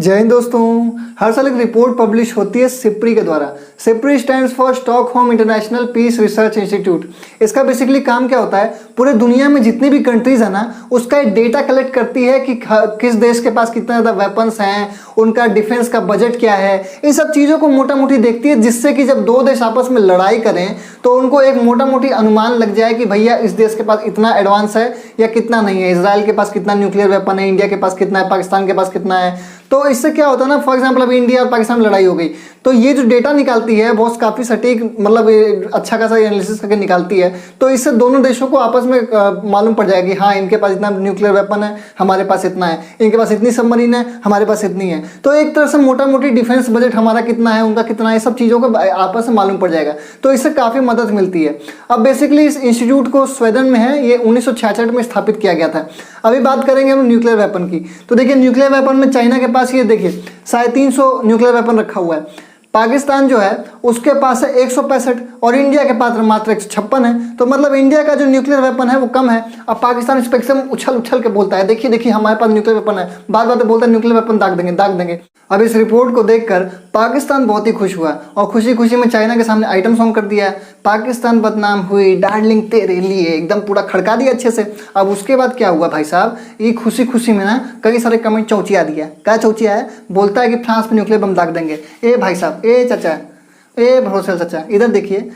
जय हिंद दोस्तों। हर साल एक रिपोर्ट पब्लिश होती है सिप्री के द्वारा। SIPRI stands for Stockholm International Peace Research Institute. इसका बेसिकली काम क्या होता है, पूरे दुनिया में जितनी भी कंट्रीज है ना, उसका एक डेटा कलेक्ट करती है कि किस देश के पास कितना ज़्यादा वेपन्स हैं, उनका डिफेंस का बजट क्या है, इन सब चीज़ों को मोटा मोटी देखती है, जिससे कि जब दो देश आपस में लड़ाई करें तो उनको एक मोटा मोटी अनुमान लग जाए कि भैया इस देश के पास इतना एडवांस है या कितना नहीं है, इसराइल के पास कितना न्यूक्लियर वेपन है, इंडिया के पास कितना है, पाकिस्तान के पास कितना है। तो इससे क्या होता है ना, फॉर एग्जांपल अभी इंडिया और पाकिस्तान में लड़ाई हो गई तो ये जो डेटा निकालती है बहुत काफ़ी सटीक, मतलब अच्छा खासा एनालिसिस करके निकालती है। तो इससे दोनों देशों को आपस में मालूम पड़ जाएगी, हाँ इनके पास इतना न्यूक्लियर वेपन है, हमारे पास इतना है, इनके पास इतनी सबमरीन है, हमारे पास इतनी है। तो एक तरह से मोटा मोटी डिफेंस बजट हमारा कितना है, उनका कितना है, सब चीज़ों को आपस में मालूम पड़ जाएगा। तो इससे काफ़ी मदद मिलती है। अब बेसिकली इस इंस्टीट्यूट को स्वीडन में है, ये 1966 में स्थापित किया गया था। अभी बात करेंगे हम न्यूक्लियर वेपन की। तो देखिए न्यूक्लियर वेपन में चाइना के पास ये देखिए 350 न्यूक्लियर वेपन रखा हुआ है। पाकिस्तान जो है उसके पास है 165 और इंडिया के पास मात्र 156 है। तो मतलब इंडिया का जो न्यूक्लियर वेपन है वो कम है। अब पाकिस्तान इस पर एकदम उछल उछल के बोलता है, देखिए देखिए हमारे पास न्यूक्लियर वेपन है, बार बार बोलता है न्यूक्लियर वेपन दाग देंगे दाग देंगे। अब इस रिपोर्ट को देखकर पाकिस्तान बहुत ही खुश हुआ और खुशी खुशी में चाइना के सामने आइटम सॉन्ग कर दिया। पाकिस्तान बदनाम हुई, डार्लिंग तेरे लिए, एकदम पूरा खड़का दिया अच्छे से। अब उसके बाद क्या हुआ भाई साहब, ये खुशी खुशी में ना कई सारे कमेंट चौचिया दिया। क्या चौचिया है, बोलता है कि फ्रांस में न्यूक्लियर बम दाग देंगे। ए भाई साहब, ए चाचा, ए भरोसे चाचा, इधर देखिए,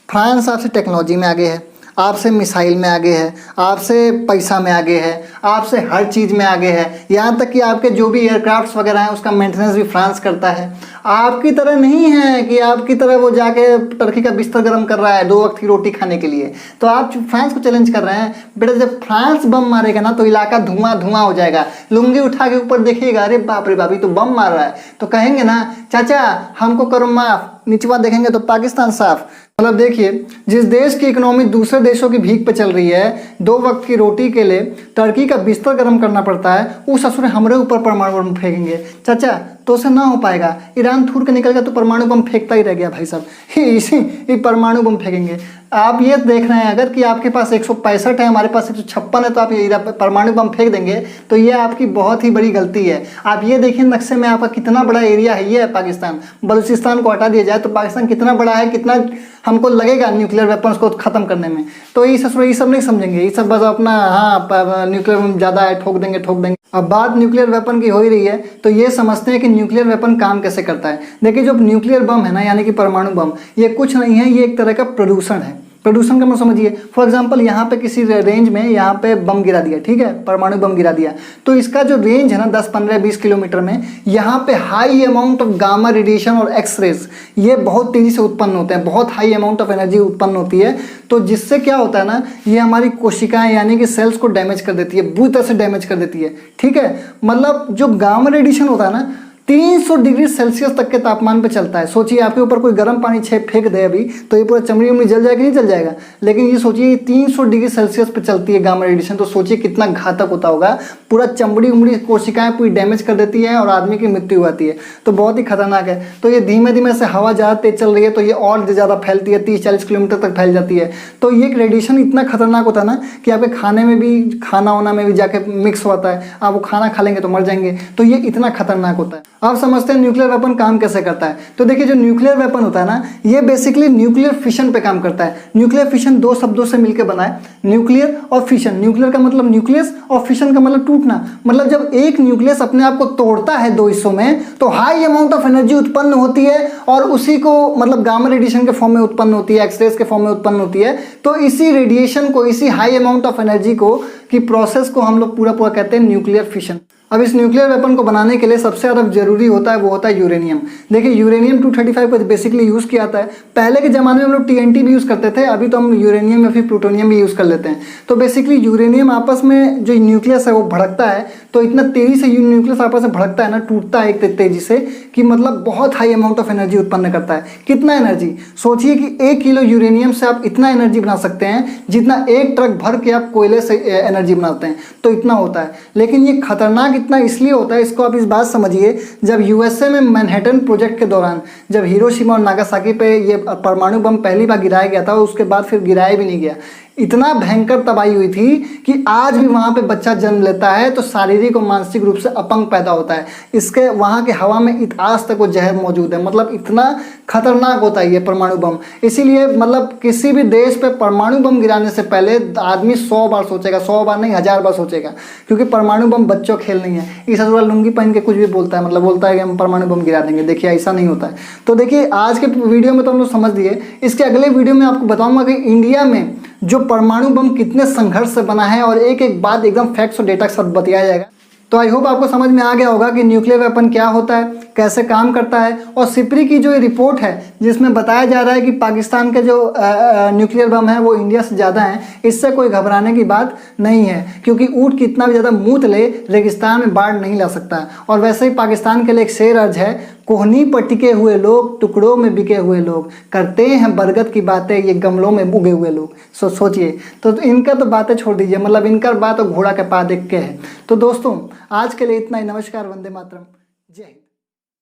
फ्रांस आपसे टेक्नोलॉजी में आगे है, आपसे मिसाइल में आगे है, आपसे पैसा में आगे है, आपसे हर चीज़ में आगे है। यहाँ तक कि आपके जो भी एयरक्राफ्ट्स वगैरह हैं उसका मेंटेनेंस भी फ्रांस करता है। आपकी तरह नहीं है कि आपकी तरह वो जाके टर्की का बिस्तर गर्म कर रहा है 2 वक्त की रोटी खाने के लिए। तो आप फ्रांस को चैलेंज कर रहे हैं। बेटा जब फ्रांस बम मारेगा ना तो इलाका धुआं धुआं हो जाएगा। लुंगी उठा के ऊपर देखिएगा, अरे बाप रे बाप, ये तो बम मार रहा है। तो कहेंगे ना चाचा हमको करो माफ, निचवा देखेंगे तो पाकिस्तान साफ। मतलब देखिए, जिस देश की इकोनॉमी दूसरे देशों की भीख पे चल रही है, 2 वक्त की रोटी के लिए टर्की का बिस्तर गर्म करना पड़ता है, उस ससुर हमारे ऊपर परमाणु बम फेंकेंगे। चाचा तो उसे ना हो पाएगा, ईरान थूर के निकल गया तो परमाणु बम फेंकता ही रह गया भाई साहब। इसी परमाणु बम फेंकेंगे। आप ये देख रहे हैं अगर कि आपके पास 165 है, हमारे पास 156 है, तो आप ये परमाणु बम फेंक देंगे, तो ये आपकी बहुत ही बड़ी गलती है। आप ये देखिए नक्शे में आपका कितना बड़ा एरिया है, ये है पाकिस्तान। बलूचिस्तान को हटा दिया जाए तो पाकिस्तान कितना बड़ा है, कितना हमको लगेगा न्यूक्लियर वेपन्स को ख़त्म करने में। तो ये सब नहीं समझेंगे, ये सब बस अपना हाँ न्यूक्लियर बम ज़्यादा है, ठोक देंगे ठोक देंगे। अब बात न्यूक्लियर वेपन की हो ही रही है तो ये समझते हैं कि न्यूक्लियर वेपन काम कैसे करता है। देखिए जो न्यूक्लियर बम है ना, यानी कि परमाणु बम, ये कुछ नहीं है, ये एक तरह का प्रदूषण है। प्रदूषण का मतलब समझिए, फॉर एग्जांपल यहाँ पे किसी रेंज में यहाँ पे बम गिरा दिया, ठीक है, परमाणु बम गिरा दिया, तो इसका जो रेंज है ना 10, 15, 20 किलोमीटर में, यहाँ पे high amount of gamma radiation और एक्स रेज ये बहुत तेज़ी से उत्पन्न होते हैं, बहुत हाई अमाउंट ऑफ एनर्जी उत्पन्न होती है। तो जिससे क्या होता है ना, ये हमारी कोशिकाएं यानी कि सेल्स को डैमेज कर देती है, बुरी तरह से डैमेज कर देती है। ठीक है, मतलब जो गामा रेडिएशन होता है ना 300 डिग्री सेल्सियस तक के तापमान पे चलता है। सोचिए आपके ऊपर कोई गर्म पानी फेंक दे अभी तो ये पूरा चमड़ी उमड़ी जल जाएगा, नहीं जल जाएगा। लेकिन ये सोचिए 300 डिग्री सेल्सियस पे चलती है गामा रेडिएशन, तो सोचिए कितना घातक होता होगा। पूरा चमड़ी उमड़ी कोशिकाएं पूरी डैमेज कर देती है और आदमी की मृत्यु होती है। तो बहुत ही खतरनाक है। तो ये धीमे धीमे से हवा ज़्यादा तेज चल रही है तो ये और ज़्यादा फैलती है, 30-40 किलोमीटर तक फैल जाती है। तो ये रेडिएशन इतना खतरनाक होता है ना कि आपके खाने में भी, खाना वाना में भी जाके मिक्स होता है, आप वो खाना खा लेंगे तो मर जाएंगे। तो ये इतना खतरनाक होता है। आप समझते हैं न्यूक्लियर वेपन काम कैसे करता है। तो देखिए जो न्यूक्लियर वेपन होता है ना, ये बेसिकली न्यूक्लियर फिशन पे काम करता है। न्यूक्लियर फिशन 2 शब्दों से मिलकर बना है, न्यूक्लियर और फिशन। न्यूक्लियर का मतलब न्यूक्लियस और फिशन का मतलब टूटना। मतलब जब एक न्यूक्लियस अपने आप को तोड़ता है 2 हिस्सों में तो हाई अमाउंट ऑफ एनर्जी उत्पन्न होती है और उसी को मतलब गामा रेडिएशन के फॉर्म में उत्पन्न होती है, एक्सरेज के फॉर्म में उत्पन्न होती है। तो इसी रेडिएशन को, इसी हाई अमाउंट ऑफ एनर्जी को की प्रोसेस को हम लोग पूरा कहते हैं न्यूक्लियर फिशन। अब इस न्यूक्लियर वेपन को बनाने के लिए सबसे ज़्यादा जरूरी होता है वो होता है यूरेनियम। देखिए यूरेनियम 235 को बेसिकली यूज़ किया जाता है। पहले के ज़माने में हम लोग TNT भी यूज़ करते थे, अभी तो हम यूरेनियम या फिर प्लूटोनियम भी यूज़ कर लेते हैं। तो बेसिकली यूरेनियम आपस में जो न्यूक्लियस है वो भड़कता है, तो इतना तेज़ी से न्यूक्लियस आपस में भड़कता है ना, टूटता है एक तेज़ी से, कि मतलब बहुत हाई अमाउंट ऑफ एनर्जी उत्पन्न करता है। कितना एनर्जी, सोचिए कि 1 किलो यूरेनियम से आप इतना एनर्जी बना सकते हैं जितना 1 ट्रक भर के आप कोयले से एनर्जी बनाते हैं, तो इतना होता है। लेकिन ये खतरनाक इतना इसलिए होता है, इसको आप इस बात समझिए, जब USA में मैनहट्टन प्रोजेक्ट के दौरान जब हिरोशिमा और नागासाकी पे ये परमाणु बम पहली बार गिराया गया था, उसके बाद फिर गिराया भी नहीं गया। इतना भयंकर तबाही हुई थी कि आज भी वहाँ पे बच्चा जन्म लेता है तो शारीरिक और मानसिक रूप से अपंग पैदा होता है। इसके वहाँ के हवा में आज तक वो जहर मौजूद है, मतलब इतना खतरनाक होता है ये परमाणु बम। इसीलिए मतलब किसी भी देश पे परमाणु बम गिराने से पहले आदमी 100 बार सोचेगा, 100 बार नहीं 1000 बार सोचेगा, क्योंकि परमाणु बम बच्चों खेल नहीं है। ईसा थोड़ा लुंगी पहन के कुछ भी बोलता है, मतलब बोलता है कि हम परमाणु बम गिरा देंगे। देखिए ऐसा नहीं होता है। तो देखिए आज के वीडियो में तो हम लोग समझ लिए, इसके अगले वीडियो में आपको बताऊंगा कि इंडिया में जो परमाणु बम कितने संघर्ष से बना है और एक एक बात एकदम फैक्ट्स और डेटा के साथ बताया जाएगा। तो आई होप आपको समझ में आ गया होगा कि न्यूक्लियर वेपन क्या होता है, कैसे काम करता है। और सिप्री की जो रिपोर्ट है जिसमें बताया जा रहा है कि पाकिस्तान के जो न्यूक्लियर बम है वो इंडिया से ज़्यादा हैं, इससे कोई घबराने की बात नहीं है, क्योंकि ऊँट कितना भी ज़्यादा मूत ले रेगिस्तान में बाढ़ नहीं ला सकता। और वैसे ही पाकिस्तान के लिए एक शेर अर्ज है, कोहनी पर टिके हुए लोग, टुकड़ों में बिके हुए लोग, करते हैं बरगद की बातें ये गमलों में उगे हुए लोग। सोचिए। तो इनका तो बातें छोड़ दीजिए, मतलब इनका बात तो घोड़ा के पा देख के है। तो दोस्तों आज के लिए इतना ही। नमस्कार, वंदे मातरम, जय हिंद।